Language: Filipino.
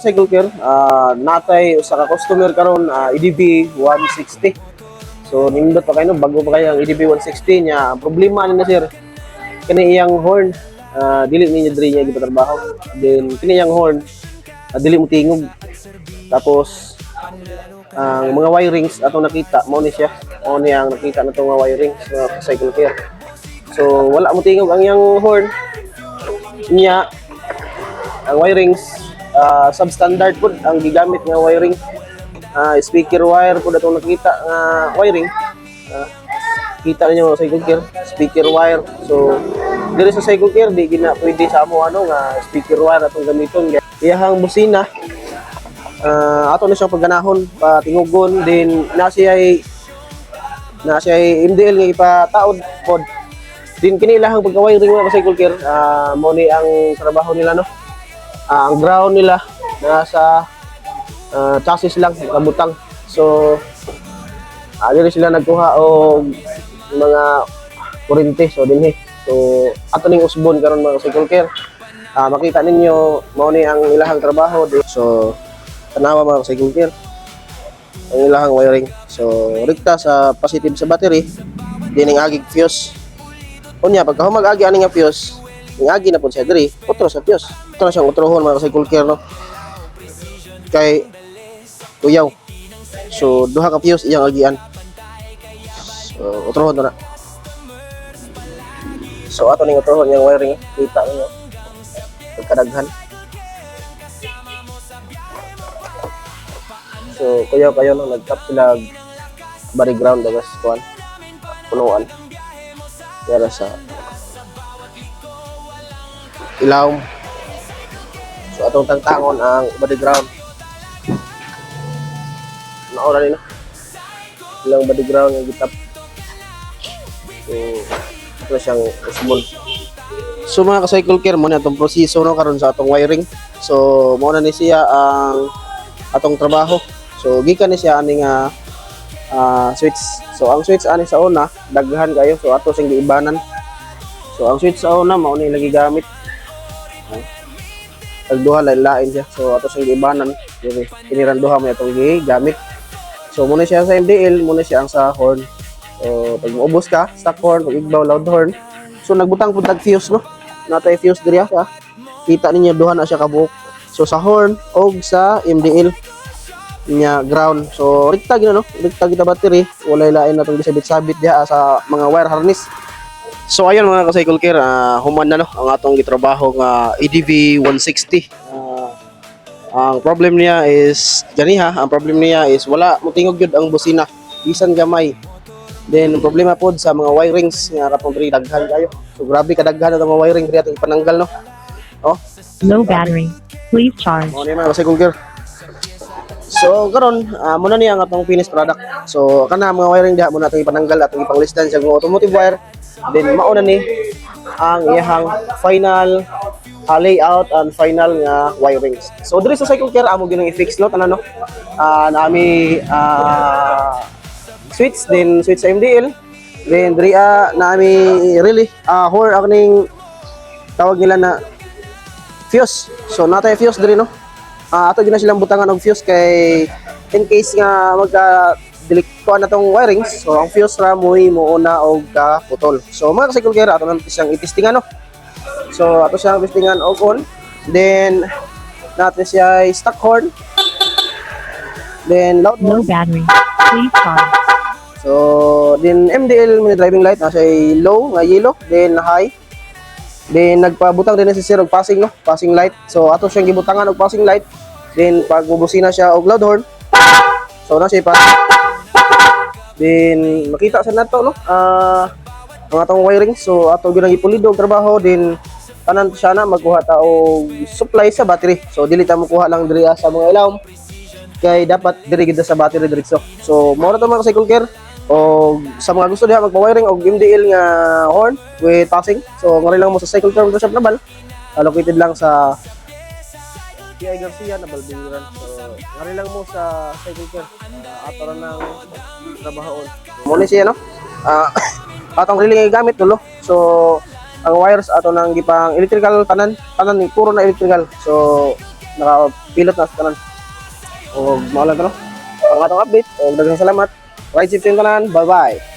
cycle care, natay usa ka customer karon, EDB 160. So nindot pa kayo no, bago pa kayo ang EDB 160 nya. Ang problema ni na sir, kani iyang horn, dili niya diri niya gipatrabaho. Then kini iyang horn, dili mo tingog. Tapos ang mga wirings atong nakita mo ni siya. Mo ni ang nakita nato nga wirings sa cycle care. So wala mo tingog ang iyang horn niya. Ang wirings substandard po ang gigamit nga wiring. Speaker wire po atong nakita nga wiring. Kita niyo sa cycle care, speaker wire. So diri sa cycle care di gina pwede sa amo ano nga speaker wire atong gamiton. Iyahang busina ato na siyang pagganahon, patingugon, din na siya MDL nga ipataod pod. Din kini ilahang pagka-wiring mga cycle care, mo ni ang trabaho nila no. Ang ground nila nasa chassis lang, kabutang. So dili sila nagkuha og mga kurente so dinhi. So ato ning usbon karon mga cycle care. Makita ninyo mao ni ang ilahang trabaho. So tanawa mga cycle care ang ilahang wiring. So rekta sa positive sa battery, dining agig fuse. Unya pagka humag-agi ani nga fuse, agi na po siya diri, utro sa fuse. Ito na siyang utrohon mga cycle care no. Kay tuyaw. So duha ka fuse iyang agian. So utrohon na. So ato ning utrohon yang wiring, kita niyo. Pagkadaghan. So kuyaw kayo no, nagtap sila body ground dagas kuan. Punuan. Para sa ilaw. So atong tangtangon ang body ground. Naora nila. Ilang body ground nga gitap. So ito siyang usbon. So mga ka-cycle care mo na itong proseso no karon sa atong wiring. So mo na ni siya ang atong trabaho. So gikan ni siya ani nga switch. So ang switch ani sa una daghan kayo, so ato sing giibanan. So ang switch sa una mao ni lagi gamit. Tagduha lain-lain siya. So ato sing giibanan. Kiniran duha mo itong gigamit. So muna siya sa MDL, muna siya ang sa horn. So pag maubos ka, stock horn, pag igbaw loud horn. So nagbutang pud tag fuse no. Natay fuse diri ha. Kita ninyo duha na siya kabuok. So sa horn og sa MDL nya ground. So rekta gina no, rekta kita battery, walay lain natong gisabit-sabit diha sa mga wire harness. So ayun mga ka-cycle care, human na no ang atong gitrabaho nga EDV 160. Ang problem niya is ganiha, ang problem niya is wala mo tingog gyud ang busina, bisan gamay. Then problema pod sa mga wirings nga rapong diri daghan kayo. So grabe kadaghan ang mga wiring diri atong ipananggal no. Oh, low battery. Please charge. mo ni mga ka-cycle care. So karon muna ni ang atong finished product. So kana mga wiring diha muna atong ipananggal atong ipanglisdan sa mga automotive wire. Then mao na ni ang iyang final layout and final nga wirings. So diri sa cycle care amo ginang i-fix no tanan no. Nami switch then switch sa MDL. Then diri nami really horn akning tawag nila na fuse. So natay fuse diri no. Ato gina silang butangan og fuse kay in case nga magka-deliktuan na tong wirings, so ang fuse ra mo'y muuna og kaputol. So mga ka-cycle care ato nang siyang itistingan no. So ato siyang itistingan og on. Then natin siya stock horn. Then loud low battery. Please charge. So then MDL mini driving light nasa low nga yellow, then high. Then nagpabutang din si sir og passing no, passing light. So ato siyang gibutangan og passing light. Then pag bubusina siya og loud horn. So na siya pa. Then makita sa nato no, ang atong wiring. So ato gyud ipulido og trabaho. Then tanan siya na magkuha ta og supply sa battery. So dili ta mo kuha lang diri sa mga ilaw. Kay dapat diri gid sa battery diretso. So mo na to mga cycle care. O sa mga gusto diha magpa-wiring og MDL nga horn with passing. So ngari lang mo sa cycle care shop Nabal. Located lang sa P.I. Garcia na Balbiran. So ngari lang mo sa cycle care. Ato ra nang trabahoon. Mo ni siya no. Atong really gamit dulo. So ang wires ato nang gipang electrical tanan ni puro na electrical. So nakapilot na sa tanan. O maulan to no. Ang atong update o daghang salamat. Ride safe yung tanan. Bye bye.